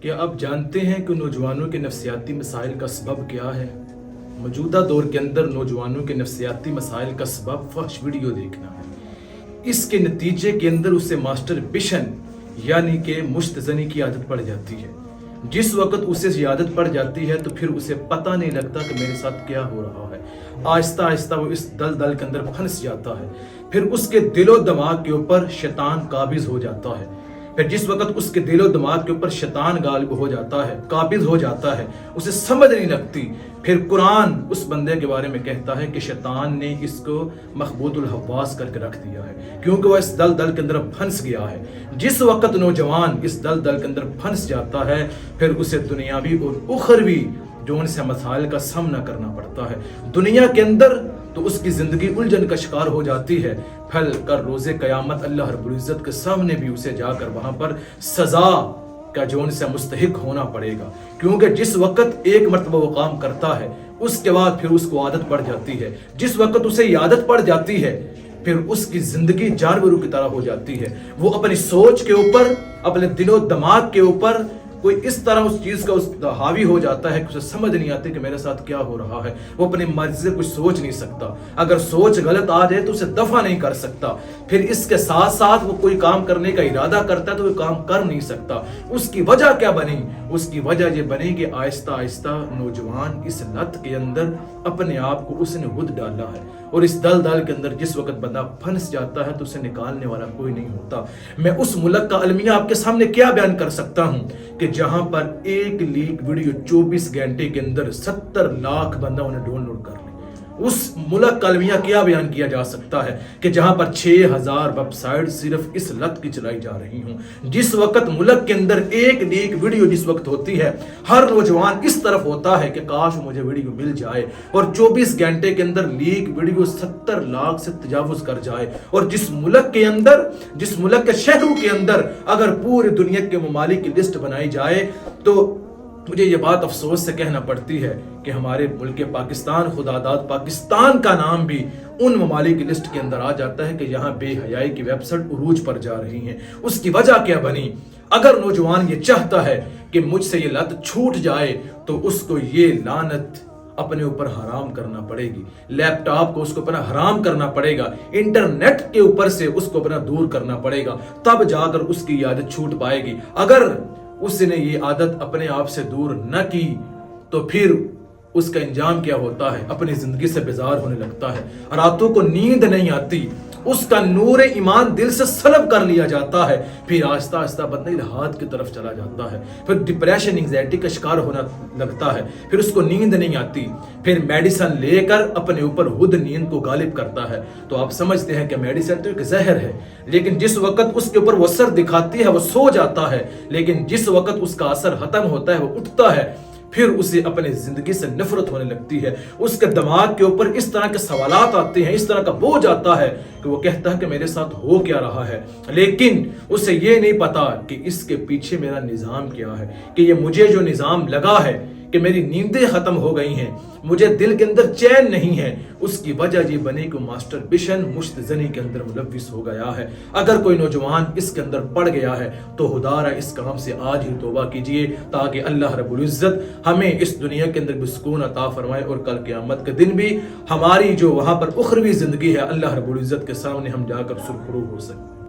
کیا آپ جانتے ہیں کہ نوجوانوں کے نفسیاتی مسائل کا سبب کیا ہے؟ موجودہ دور کے اندر نوجوانوں کے نفسیاتی مسائل کا سبب فحش ویڈیو دیکھنا ہے۔ اس کے نتیجے کے اندر اسے ماسٹربیشن یعنی کہ مشت زنی کی عادت پڑ جاتی ہے۔ جس وقت اسے یہ عادت پڑ جاتی ہے تو پھر اسے پتہ نہیں لگتا کہ میرے ساتھ کیا ہو رہا ہے۔ آہستہ آہستہ وہ اس دلدل کے اندر پھنس جاتا ہے۔ پھر اس کے دل و دماغ کے اوپر شیطان قابض ہو جاتا ہے۔ پھر جس وقت اس کے دل و دماغ کے اوپر شیطان غالب ہو جاتا ہے، قابض ہو جاتا ہے، اسے سمجھ نہیں لگتی۔ پھر قرآن اس بندے کے بارے میں کہتا ہے کہ شیطان نے اس کو مخبوط الحواس کر کے رکھ دیا ہے، کیونکہ وہ اس دلدل کے اندر پھنس گیا ہے۔ جس وقت نوجوان اس دلدل کے اندر پھنس جاتا ہے پھر اسے دنیاوی اور اخروی جو ان سے مسائل کا سامنا کرنا پڑتا ہے۔ دنیا کے اندر تو اس کی زندگی الجھن کا شکار ہو جاتی ہے، پھل کر روز قیامت اللہ رب العزت کے سامنے بھی اسے جا کر وہاں پر سزا کا جو ان سے مستحق ہونا پڑے گا، کیونکہ جس وقت ایک مرتبہ وہ کام کرتا ہے اس کے بعد پھر اس کو عادت پڑ جاتی ہے۔ جس وقت اسے یہ عادت پڑ جاتی ہے پھر اس کی زندگی جانوروں کی طرح ہو جاتی ہے۔ وہ اپنی سوچ کے اوپر، اپنے دل و دماغ کے اوپر کوئی اس طرح اس چیز کا حاوی ہو جاتا ہے کہ اسے سمجھ نہیں آتی کہ میرے ساتھ کیا ہو رہا ہے۔ وہ اپنی مرضی سے کچھ سوچ نہیں سکتا، اگر سوچ غلط آ جائے تو اسے دفع نہیں کر سکتا۔ پھر اس کے ساتھ ساتھ وہ کوئی کام کرنے کا ارادہ کرتا ہے تو وہ کام کر نہیں سکتا۔ اس کی وجہ کیا بنی؟ اس کی وجہ یہ بنی کہ آہستہ آہستہ نوجوان اس لت کے اندر اپنے آپ کو اس نے خود ڈالا ہے، اور اس دلدل کے اندر جس وقت بندہ پھنس جاتا ہے تو اسے نکالنے والا کوئی نہیں ہوتا۔ میں اس ملک کا المیہ آپ کے سامنے کیا بیان کر سکتا ہوں کہ جہاں پر ایک لیک ویڈیو 24 گھنٹے کے اندر 70 لاکھ بندہ انہیں ڈاؤن لوڈ کر لیں۔ اس ملک کا المیہ کیا بیان کیا جا سکتا ہے کہ جہاں پر 6000 ویب سائٹ صرف اس لت کی چلائی جا رہی ہوں۔ جس وقت ملک کے اندر ایک لیک ویڈیو جس وقت ہوتی ہے، ہر نوجوان اس طرف ہوتا ہے کہ کاش مجھے ویڈیو مل جائے، اور 24 گھنٹے کے اندر لیک ویڈیو 70 لاکھ سے تجاوز کر جائے۔ اور جس ملک کے شہروں کے اندر اگر پوری دنیا کے ممالک کی لسٹ بنائی جائے تو مجھے یہ بات افسوس سے کہنا پڑتی ہے کہ ہمارے ملک پاکستان، خداداد پاکستان کا نام بھی ان ممالک کی لسٹ کے اندر آ جاتا ہے کہ یہاں بے حیائی کی ویب سائٹ عروج پر جا رہی ہیں۔ اس کی وجہ کیا بنی؟ اگر نوجوان یہ چاہتا ہے کہ مجھ سے یہ لت چھوٹ جائے تو اس کو یہ لعنت اپنے اوپر حرام کرنا پڑے گی، لیپ ٹاپ کو اس کو اپنا حرام کرنا پڑے گا، انٹرنیٹ کے اوپر سے اس کو اپنا دور کرنا پڑے گا، تب جا کر اس کی عادت چھوٹ پائے گی۔ اگر اس نے یہ عادت اپنے آپ سے دور نہ کی تو پھر اس کا انجام کیا ہوتا ہے؟ اپنی زندگی سے بیزار ہونے لگتا ہے، راتوں کو نیند نہیں آتی، اس کا نور ایمان دل سے سلب کر لیا جاتا ہے، پھر آہستہ آہستہ بندہ الحاد کی طرف چلا جاتا ہے، پھر ڈپریشن، انگزائٹی کا شکار ہونا لگتا ہے، پھر اس کو نیند نہیں آتی، پھر میڈیسن لے کر اپنے اوپر خود نیند کو غالب کرتا ہے۔ تو آپ سمجھتے ہیں کہ میڈیسن تو ایک زہر ہے، لیکن جس وقت اس کے اوپر وہ اثر دکھاتی ہے وہ سو جاتا ہے، لیکن جس وقت اس کا اثر ختم ہوتا ہے وہ اٹھتا ہے، پھر اسے اپنے زندگی سے نفرت ہونے لگتی ہے۔ اس کے دماغ کے اوپر اس طرح کے سوالات آتے ہیں، اس طرح کا بوجھ آتا ہے کہ وہ کہتا ہے کہ میرے ساتھ ہو کیا رہا ہے، لیکن اسے یہ نہیں پتا کہ اس کے پیچھے میرا نظام کیا ہے، کہ یہ مجھے جو نظام لگا ہے کہ میری نیندیں ختم ہو گئی ہیں، مجھے دل کے اندر چین نہیں ہے، اس کی وجہ یہ بنے کہ ماسٹربیشن، مشت زنی کے اندر ملوث ہو گیا ہے۔ اگر کوئی نوجوان اس کے اندر پڑ گیا ہے تو خدا را اس کام سے آج ہی توبہ کیجئے، تاکہ اللہ رب العزت ہمیں اس دنیا کے اندر بھی سکون عطا فرمائے، اور کل قیامت کے دن بھی ہماری جو وہاں پر اخروی زندگی ہے اللہ رب العزت کے سامنے ہم جا کر سرخرو ہو سکیں۔